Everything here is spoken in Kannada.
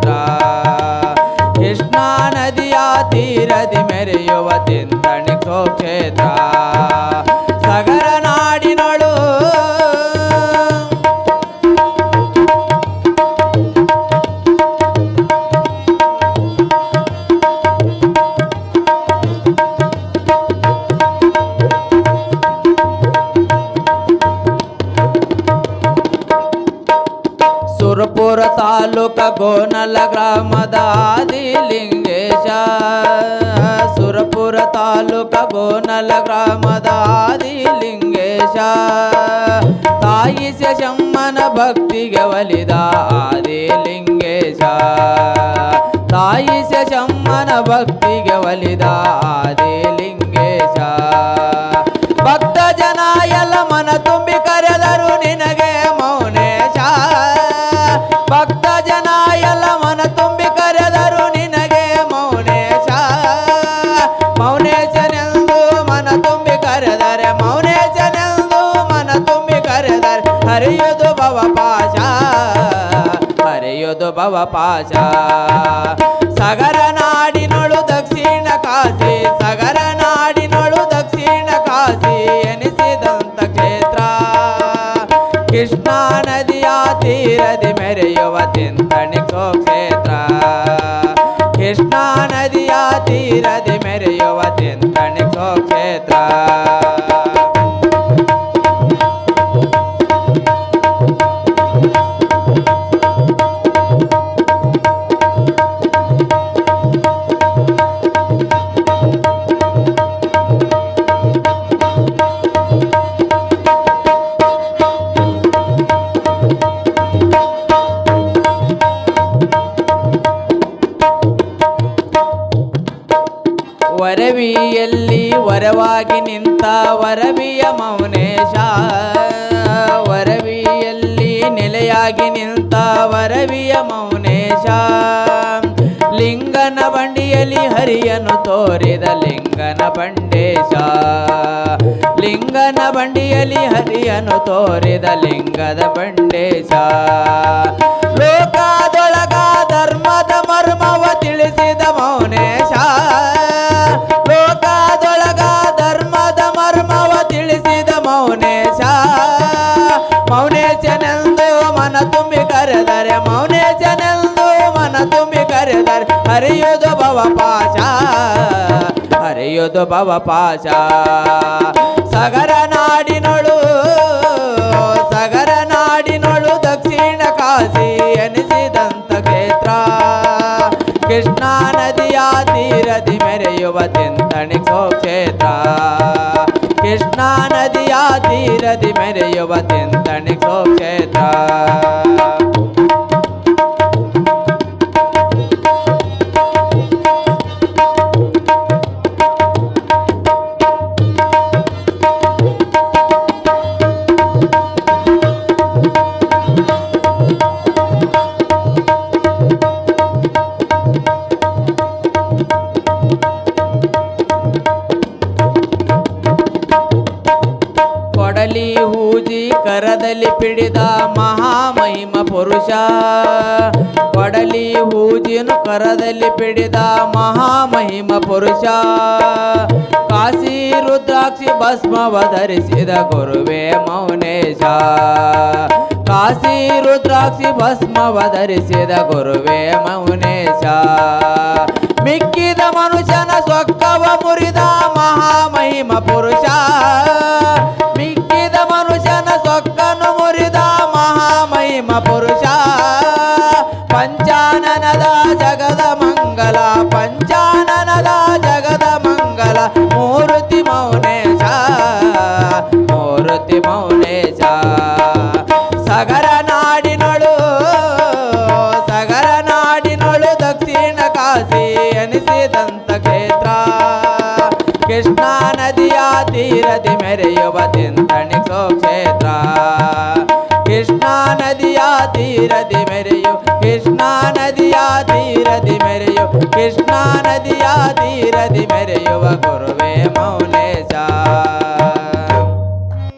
ಕ್ಷೇತ್ರ ಕೃಷ್ಣಾ ನದಿಯ ತೀರದಿ ಮೆರೆಯುವ ತಿಂತಣಿಕೋ ಕ್ಷೇತ್ರ ಸಗರ ನಾಡಿನೊಳು ಸುರಪುರ ತಾಲೂಕ ಗೋನಲ ಗ್ರಾಮದ ಆದಿಲಿಂಗೇಶ ಸುರಪುರ ತಾಲೂಕ ಗೋನಲ ಗ್ರಾಮದ ಆದಿಲಿಂಗೇಶ ತಾಯಿ ಶಮ್ಮನ ಭಕ್ತಿಗೆ ಒಲಿದ ಆದಿಲಿಂಗೇಶ ತಾಯಿ ಶಮ್ಮನ ಭಕ್ತಿಗೆ ಒಲಿದ ಆದಿಲಿಂಗೇಶ ಭಕ್ತ ಜನ ಎಲ್ಲ ಮನ ತುಂಬಿ ಕರೆದರು ನಿನಗೆ ಮೌನೇಶ ಭಕ್ತ ಜನ ಎಲ್ಲ ಮನ ತುಂಬಿ ಕರೆದರು ನಿನಗೆ ಮೌನೇಶ ಮೌನೇಶನೆಂದು ಮನ ತುಂಬಿ ಕರೆದರೆ ಮೌನೇಶನೆಂದು ಮನ ತುಂಬಿ ಕರೆದರೆ ಹರಿಯುವುದು ಭವಪಾಶ ಹರಿಯುವುದು ಭವಪಾಶ ಸಗರ ನಾಡಿನೊಳು ದಕ್ಷಿಣ ಕಾಶಿ ಸಗರ ನಾಡಿನೊಳು ದಕ್ಷಿಣ ಕಾಶಿ ಎನಿಸಿದಂತ ಕ್ಷೇತ್ರ ಕೃಷ್ಣಾ ನದಿಯ ತೀರದಿ ಮೆರೆಯುವ ತಿಂತಣಿಕೋ ಕ್ಷೇತ್ರ ಕೃಷ್ಣಾ ನದಿಯ ತೀರದಿ ಮೆರೆಯುವ ತಿಂತಣಿಕೋ ಕ್ಷೇತ್ರ ವರವಿಯಲ್ಲಿ ವರವಾಗಿ ನಿಂತ ವರವಿಯ ಮೌನೇಶ ವರವಿಯಲ್ಲಿ ನೆಲೆಯಾಗಿ ನಿಂತ ವರವಿಯ ಮೌನೇಶ ಲಿಂಗನ ಬಂಡಿಯಲ್ಲಿ ಹರಿಯನ್ನು ತೋರಿದ ಲಿಂಗನ ಬಂಡೇಶ ಲಿಂಗನ ಬಂಡಿಯಲ್ಲಿ ಹರಿಯನ್ನು ತೋರಿದ ಲಿಂಗದ ಬಂಡೇಶ ಲೋಕದೊಳಗ ಧರ್ಮದ ಮರ್ಮವ ತಿಳಿಸಿದ ಮೌನೇಶ ಲೋಕದೊಳಗ ಧರ್ಮದ ಮರ್ಮವ ತಿಳಿಸಿದ ಮೌನೇಶ ಮೌನೇಶನೆಂದು ಮನ ತುಂಬಿ ಕರೆದರೆ ಮೌನೇಶನೆಂದು ಮನ ತುಂಬಿ ಕರೆದರೆ ಹರಿಯುವುದು ಭವಪಾಶ ಹರಿಯುವುದು ಭವಪಾಶ ಸಗರ ನಾಡಿನೊಳು ಸಗರ ನಾಡಿನೊಳು ದಕ್ಷಿಣ ಕಾಶಿ ಎನಿಸಿದಂತ ಕ್ಷೇತ್ರ ಕೃಷ್ಣಾ ನದಿಯ ತೀರದಿ ಮೆರೆಯುವ ತಿಂತಣಿಕೋ ಕ್ಷೇತ್ರ ಕೃಷ್ಣಾ ನದಿಯ ತೀರದಿ ಮೆರೆಯುವ ತಿಂತಣಿಕೋ ಕ್ಷೇತ್ರ ಕೊಡಲಿ ಹೂಜಿ ಕರದಲ್ಲಿ ಪಿಡಿದ ಮಹಾಮಹಿಮ ಪುರುಷ ಕೊಡಲಿ ಹೂಜಿನು ಕರದಲ್ಲಿ ಪಿಡಿದ ಮಹಾಮಹಿಮ ಪುರುಷ ಕಾಶಿ ರುದ್ರಾಕ್ಷಿ ಭಸ್ಮವ ಧರಿಸಿದ ಗುರುವೇ ಮೌನೇಶ ಕಾಶಿ ರುದ್ರಾಕ್ಷಿ ಭಸ್ಮವ ಧರಿಸಿದ ಗುರುವೇ ಮೌನೇಶ ಮಿಕ್ಕಿದ ಮನುಷ್ಯನ ಸೊಕ್ಕವ ಮುರಿದ ಮಹಾಮಹಿಮ ಪುರುಷ ಮಿಕ್ಕಿದ ಮನುಷ್ಯನ ಸೊಕ್ಕನು ಮುರಿದ ಮಹಾಮಹಿಮ ಪುರುಷ ಪಂಚಾನನದ ಜಗದ ಮಂಗಲ ಪಂಚಾನನದ ಜಗದ ಮಂಗಲ ಮೂರ್ತಿ ಮೌನೇಶ ಮೂರ್ತಿ ಮೌನೇಶ ಸಗರ ನಾಡಿನೊಳು ದಕ್ಷಿಣ ಕಾಶಿ ಎನಿಸಿದಂತ ಕ್ಷೇತ್ರ ಕೃಷ್ಣಾ ನದಿಯ ತೀರದಿ ಮೆರೆಯುವ ತಿಂತಣಿಕೋ ಕ್ಷೇತ್ರ ಕೃಷ್ಣಾ ನದಿಯ ತೀರದಿ ಮೆರೆಯು ಕೃಷ್ಣಾ ನದಿಯ ತೀರದಿ ಮೆರೆಯು ಕೃಷ್ಣಾ ನದಿಯ ತೀರದಿ